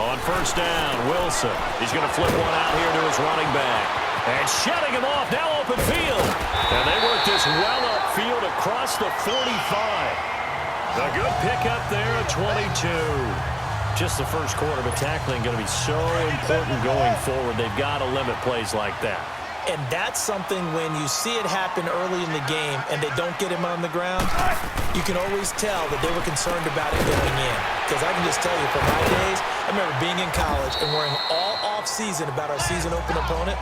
On first down, Wilson. He's going to flip one out here to his running back. And shutting him off, now open field. And they work this well upfield across the 45. A good pickup there at 22. Just the first quarter, but tackling going to be so important going forward. They've got to limit plays like that. And that's something when you see it happen early in the game and they don't get him on the ground, you can always tell that they were concerned about it going in. Because I can just tell you from my days, I remember being in college and worrying all off-season about our season-open opponent,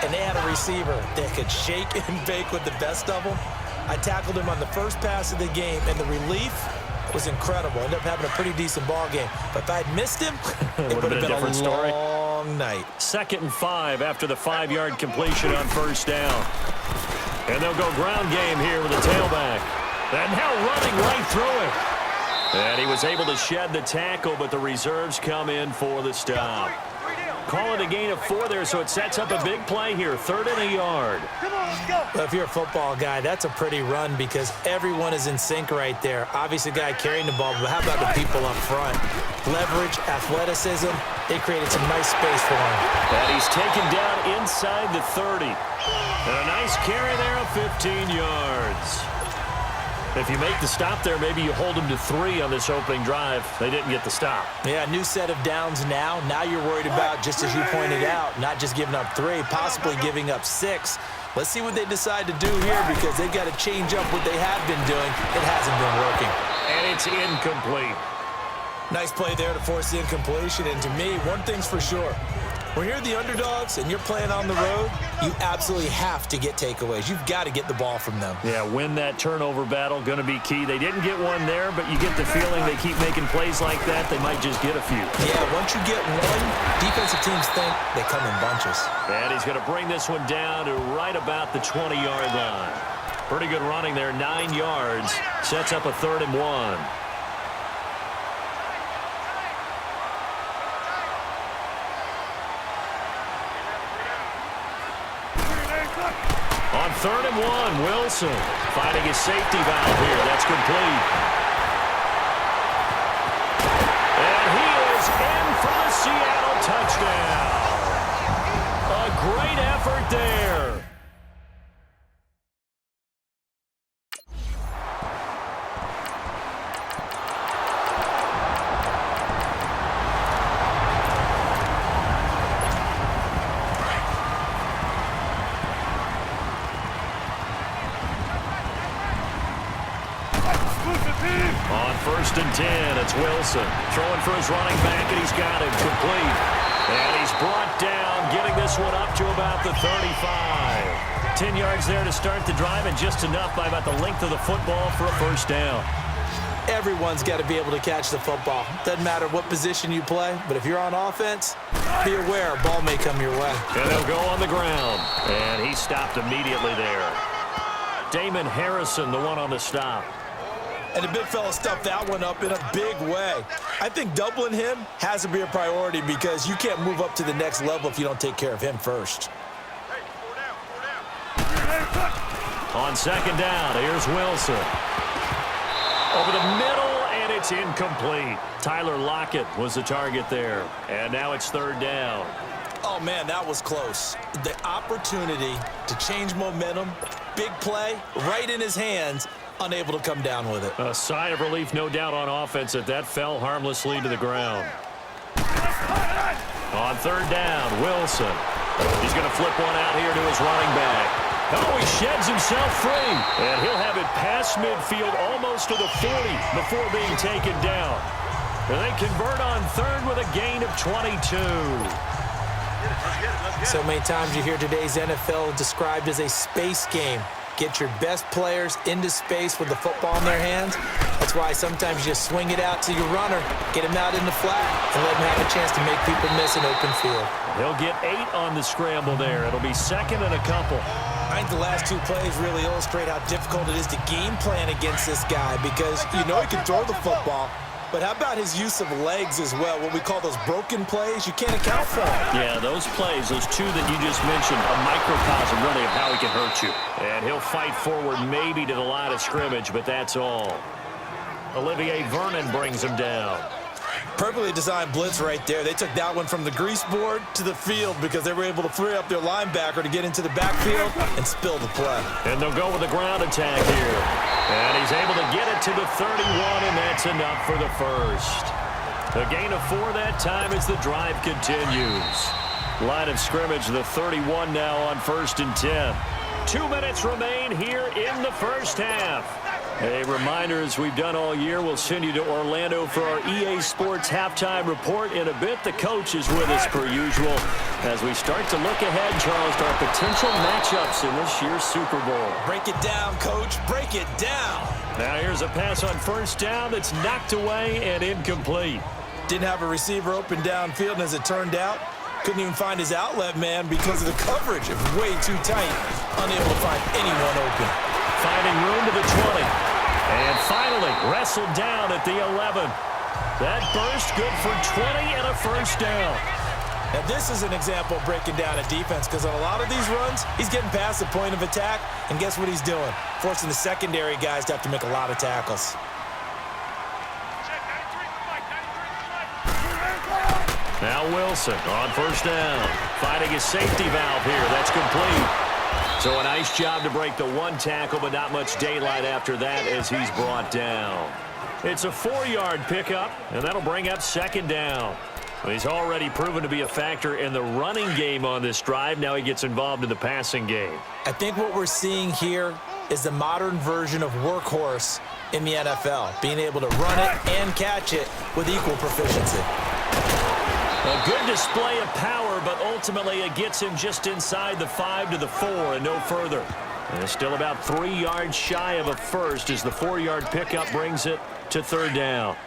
and they had a receiver that could shake and bake with the best of them. I tackled him on the first pass of the game, and the relief was incredible. Ended up having a pretty decent ball game. But if I'd missed him, it would have been a different story. Long night. 2nd and 5 after the 5-yard completion on first down. And they'll go ground game here with the tailback. And now running right through it. And he was able to shed the tackle, but the reserves come in for the stop. Call it a gain of 4 there, so it sets up a big play here. 3rd and a yard. Come on, let's go. Well, if you're a football guy, that's a pretty run because everyone is in sync right there. Obviously, the guy carrying the ball, but how about the people up front? Leverage, athleticism, they created some nice space for him. And he's taken down inside the 30. And a nice carry there of 15 yards. If you make the stop there, maybe you hold them to 3 on this opening drive. They didn't get the stop. Yeah, new set of downs now. Now you're worried about, just as you pointed out, not just giving up 3, possibly giving up 6. Let's see what they decide to do here because they've got to change up what they have been doing. It hasn't been working. And it's incomplete. Nice play there to force the incompletion. And to me, one thing's for sure. When you're the underdogs and you're playing on the road, you absolutely have to get takeaways. You've got to get the ball from them. Yeah, win that turnover battle, going to be key. They didn't get one there, but you get the feeling they keep making plays like that, they might just get a few. Yeah, once you get one, defensive teams think they come in bunches. And he's going to bring this one down to right about the 20-yard line. Pretty good running there, 9 yards. Sets up a 3rd and 1. On 3rd and 1, Wilson finding his safety valve here. That's complete. And he is in for the Seattle touchdown. A great effort there. On 1st and 10, it's Wilson throwing for his running back, and he's got it complete. And he's brought down, getting this one up to about the 35. 10 yards there to start the drive, and just enough by about the length of the football for a first down. Everyone's got to be able to catch the football. Doesn't matter what position you play, but if you're on offense, be aware a ball may come your way. And they'll go on the ground. And he stopped immediately there. Damon Harrison, the one on the stop. And the big fella stuffed that one up in a big way. I think doubling him has to be a priority because you can't move up to the next level if you don't take care of him first. On 2nd down, here's Wilson. Over the middle, and it's incomplete. Tyler Lockett was the target there. And now it's 3rd down. Oh, man, that was close. The opportunity to change momentum, big play, right in his hands, unable to come down with it. A sigh of relief, no doubt, on offense that fell harmlessly to the ground. On 3rd down, Wilson. He's going to flip one out here to his running back. Oh, he sheds himself free. And he'll have it past midfield almost to the 40 before being taken down. And they convert on 3rd with a gain of 22. So many times you hear today's NFL described as a space game. Get your best players into space with the football in their hands. That's why sometimes you just swing it out to your runner, get him out in the flat, and let him have a chance to make people miss an open field. He'll get 8 on the scramble there. It'll be 2nd and a couple. I think the last 2 plays really illustrate how difficult it is to game plan against this guy because you know he can throw the football, but how about his use of legs as well? What we call those broken plays, you can't account for them. Yeah, those plays, those 2 that you just mentioned, a microcosm really of how he can hurt you. And he'll fight forward maybe to the line of scrimmage, but that's all. Olivier Vernon brings him down. Perfectly designed blitz right there. They took that one from the grease board to the field because they were able to free up their linebacker to get into the backfield and spill the play. And they'll go with the ground attack here. And he's able to get it to the 31, and that's enough for the first. A gain of 4 that time as the drive continues. Line of scrimmage, the 31 now on 1st and 10. 2 minutes remain here in the first half. A reminder, as we've done all year, we'll send you to Orlando for our EA Sports halftime report in a bit. The coach is with us per usual as we start to look ahead, Charles, to our potential matchups in this year's Super Bowl. Break it down, Coach. Break it down. Now here's a pass on 1st down that's knocked away and incomplete. Didn't have a receiver open downfield, and as it turned out, couldn't even find his outlet man because of the coverage. It was way too tight. Unable to find anyone open. Finding room to the 20. And finally, wrestled down at the 11. That burst good for 20 and a 1st down. Now, this is an example of breaking down a defense because on a lot of these runs, he's getting past the point of attack, and guess what he's doing? Forcing the secondary guys to have to make a lot of tackles. Now Wilson on 1st down. Finding his safety valve here. That's complete. So a nice job to break the 1 tackle, but not much daylight after that as he's brought down. It's a 4-yard pickup, and that'll bring up 2nd down. Well, he's already proven to be a factor in the running game on this drive. Now he gets involved in the passing game. I think what we're seeing here is the modern version of workhorse in the NFL, being able to run it and catch it with equal proficiency. A good display of power, but ultimately it gets him just inside the 5 to the 4 and no further. And it's still about 3 yards shy of a first as the 4-yard pickup brings it to 3rd down.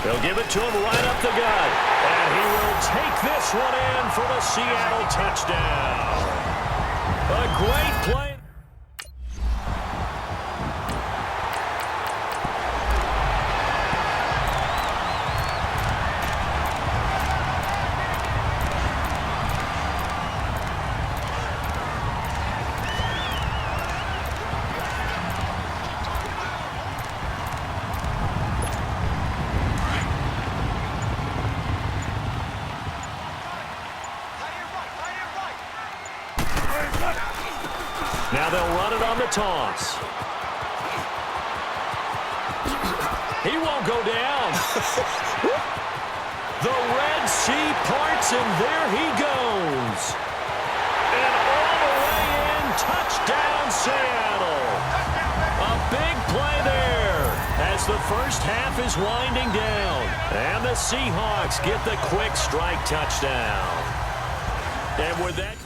They'll give it to him right up the gut. And he will take this one in for the Seattle touchdown. A great play. Now they'll run it on the toss. He won't go down. The Red Sea parts, and there he goes. And all the way in, touchdown Seattle. A big play there as the first half is winding down. And the Seahawks get the quick strike touchdown. And with that...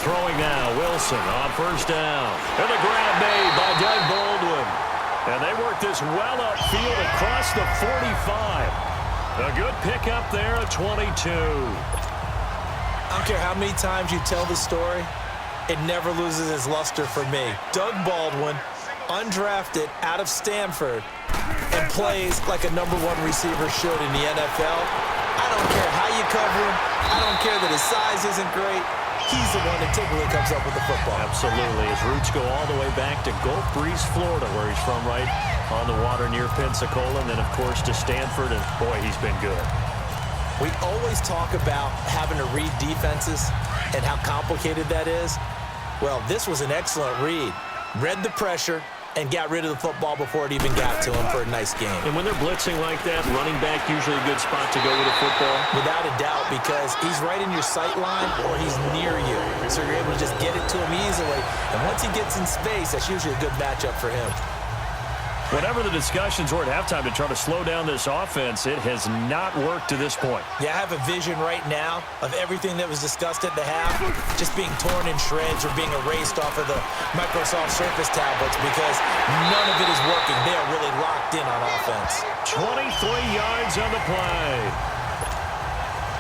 Throwing now, Wilson on 1st down. And a grab made by Doug Baldwin. And they work this well upfield across the 45. A good pickup there at 22. I don't care how many times you tell the story, it never loses its luster for me. Doug Baldwin, undrafted out of Stanford, and plays like a #1 receiver should in the NFL. I don't care how you cover him. I don't care that his size isn't great. He's the one that typically comes up with the football. Absolutely. His roots go all the way back to Gulf Breeze, Florida, where he's from, right on the water near Pensacola, and then, of course, to Stanford, and, boy, he's been good. We always talk about having to read defenses and how complicated that is. Well, this was an excellent read. Read the pressure and got rid of the football before it even got to him for a nice game. And when they're blitzing like that, running back usually a good spot to go with a football? Without a doubt, because he's right in your sight line or he's near you. So you're able to just get it to him easily. And once he gets in space, that's usually a good matchup for him. Whatever the discussions were at halftime to try to slow down this offense, it has not worked to this point. Yeah, I have a vision right now of everything that was discussed at the half just being torn in shreds or being erased off of the Microsoft Surface tablets because none of it is working. They are really locked in on offense. 23 yards on the play.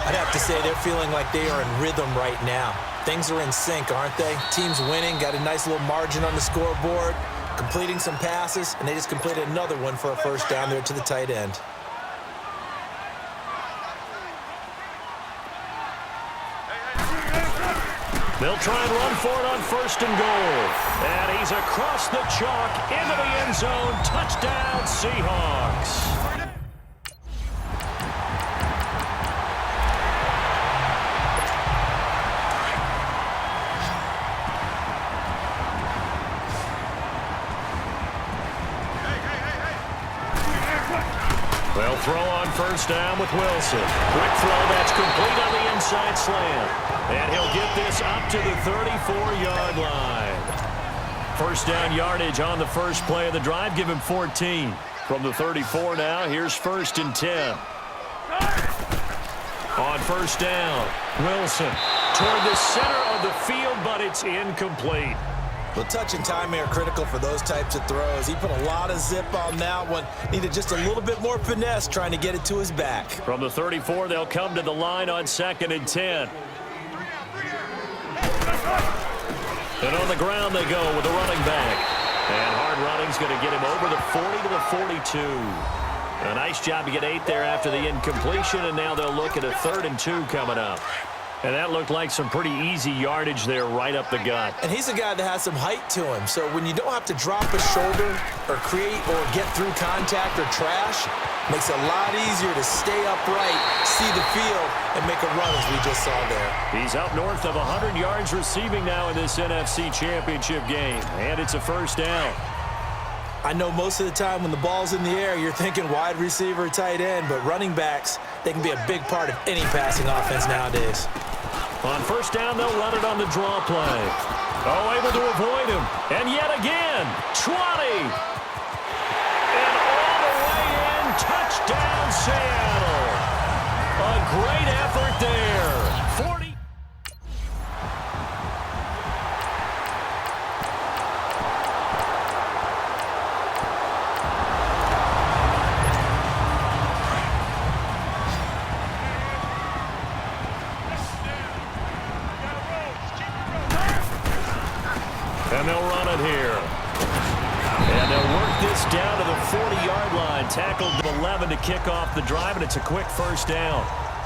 I'd have to say they're feeling like they are in rhythm right now. Things are in sync, aren't they? Team's winning, got a nice little margin on the scoreboard, completing some passes, and they just completed another one for a first down there to the tight end. They'll try and run for it on 1st and goal. And he's across the chalk into the end zone. Touchdown, Seahawks. They'll throw on 1st down with Wilson. Quick throw that's complete on the inside slant. And he'll get this up to the 34-yard line. 1st down yardage on the first play of the drive. Give him 14. From the 34 now, here's 1st and 10. On 1st down, Wilson toward the center of the field, but it's incomplete. Well, touch and timing are critical for those types of throws. He put a lot of zip on that one. Needed just a little bit more finesse trying to get it to his back. From the 34, they'll come to the line on 2nd and 10. And on the ground they go with the running back. And hard running's going to get him over the 40 to the 42. A nice job to get 8 there after the incompletion, and now they'll look at a 3rd and 2 coming up. And that looked like some pretty easy yardage there right up the gut. And he's a guy that has some height to him. So when you don't have to drop a shoulder or create or get through contact or trash, makes it a lot easier to stay upright, see the field, and make a run as we just saw there. He's up north of 100 yards receiving now in this NFC Championship game. And it's a 1st down. I know most of the time when the ball's in the air, you're thinking wide receiver, tight end, but running backs, they can be a big part of any passing offense nowadays. On 1st down, they'll run it on the draw play. Oh, able to avoid him. And yet again, 20. And all the way in, touchdown Seattle. A great effort there. 40. And they'll run it here. And they'll work this down to the 40-yard line. Tackled to 11 to kick off the drive, and it's a quick 1st down.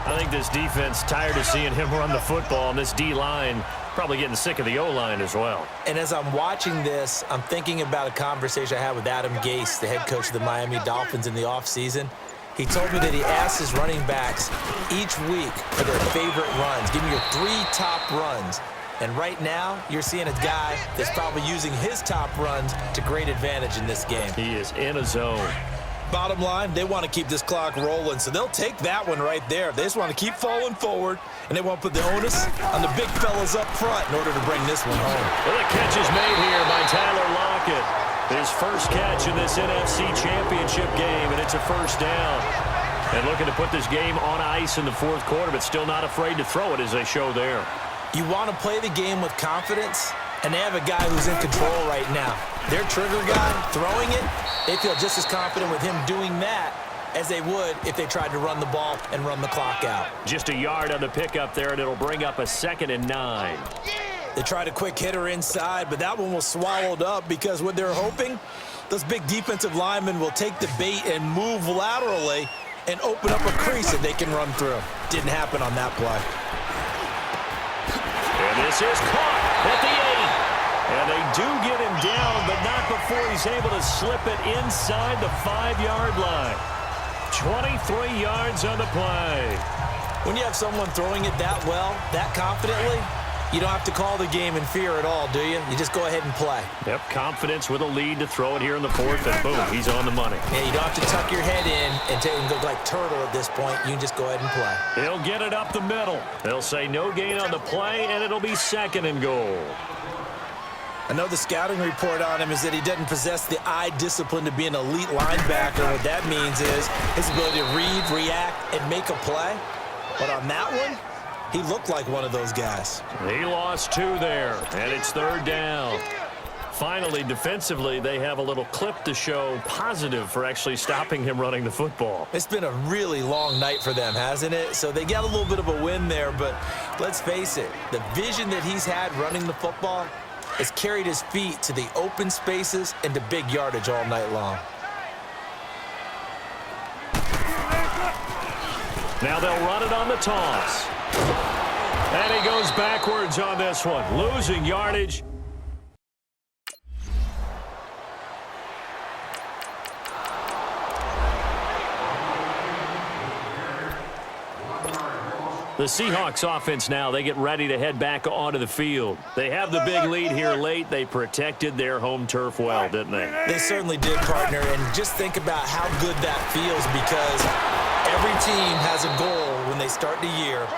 I think this defense tired of seeing him run the football, and this D-line probably getting sick of the O-line as well. And as I'm watching this, I'm thinking about a conversation I had with Adam Gase, the head coach of the Miami Dolphins in the offseason. He told me that he asked his running backs each week for their favorite runs. Give me your 3 top runs. And right now, you're seeing a guy that's probably using his top runs to great advantage in this game. He is in a zone. Bottom line, they want to keep this clock rolling, so they'll take that one right there. They just want to keep falling forward, and they want to put the onus on the big fellas up front in order to bring this one home. Well, the catch is made here by Tyler Lockett. His first catch in this NFC Championship game, and it's a 1st down. And looking to put this game on ice in the 4th quarter, but still not afraid to throw it as they show there. You want to play the game with confidence, and they have a guy who's in control right now. Their trigger guy throwing it, they feel just as confident with him doing that as they would if they tried to run the ball and run the clock out. Just a yard on the pickup there, and it'll bring up a 2nd and 9. They tried a quick hitter inside, but that one was swallowed up because what they're hoping, those big defensive linemen will take the bait and move laterally and open up a crease that they can run through. Didn't happen on that play. And this is caught at the 8. And they do get him down, but not before he's able to slip it inside the 5-yard line. 23 yards on the play. When you have someone throwing it that well, that confidently, you don't have to call the game in fear at all, do you? You just go ahead and play. Yep, confidence with a lead to throw it here in the 4th, and boom, he's on the money. Yeah, you don't have to tuck your head in and take and go like turtle at this point. You can just go ahead and play. He'll get it up the middle. They'll say no gain on the play, and it'll be 2nd and goal. I know the scouting report on him is that he doesn't possess the eye discipline to be an elite linebacker. What that means is his ability to read, react, and make a play. But on that one, he looked like one of those guys. He lost 2 there, and it's 3rd down. Finally, defensively, they have a little clip to show positive for actually stopping him running the football. It's been a really long night for them, hasn't it? So they got a little bit of a win there, but let's face it, the vision that he's had running the football has carried his feet to the open spaces and to big yardage all night long. Now they'll run it on the toss. And he goes backwards on this one, losing yardage. The Seahawks offense now, they get ready to head back onto the field. They have the big lead here late. They protected their home turf well, didn't they? They certainly did, partner, and just think about how good that feels because every team has a goal when they start the year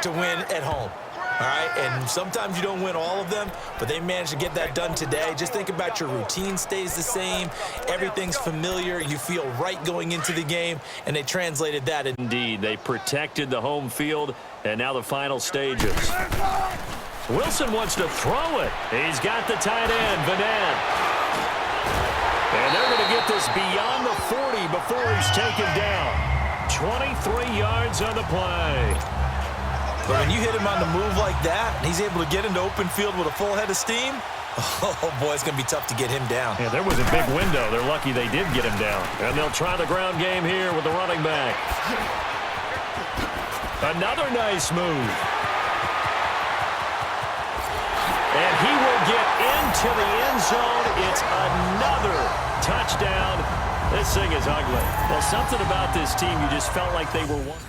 to win at home. All right, and sometimes you don't win all of them, but they managed to get that done today. Just think about your routine stays the same. Everything's familiar. You feel right going into the game, and they translated that. Indeed, they protected the home field, and now the final stages. Wilson wants to throw it. He's got the tight end, Vanette. And they're going to get this beyond the 40 before he's taken down. 23 yards on the play. But when you hit him on the move like that, and he's able to get into open field with a full head of steam, oh, boy, it's going to be tough to get him down. Yeah, there was a big window. They're lucky they did get him down. And they'll try the ground game here with the running back. Another nice move. And he will get into the end zone. It's another touchdown. This thing is ugly. Well, something about this team, you just felt like they were one.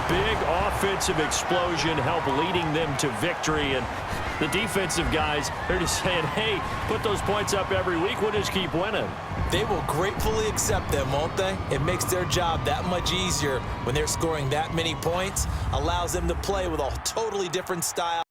Big offensive explosion helped leading them to victory, and the defensive guys, they're just saying, hey, put those points up every week, we'll just keep winning. They will gratefully accept them, won't they? It makes their job that much easier when they're scoring that many points, allows them to play with a totally different style.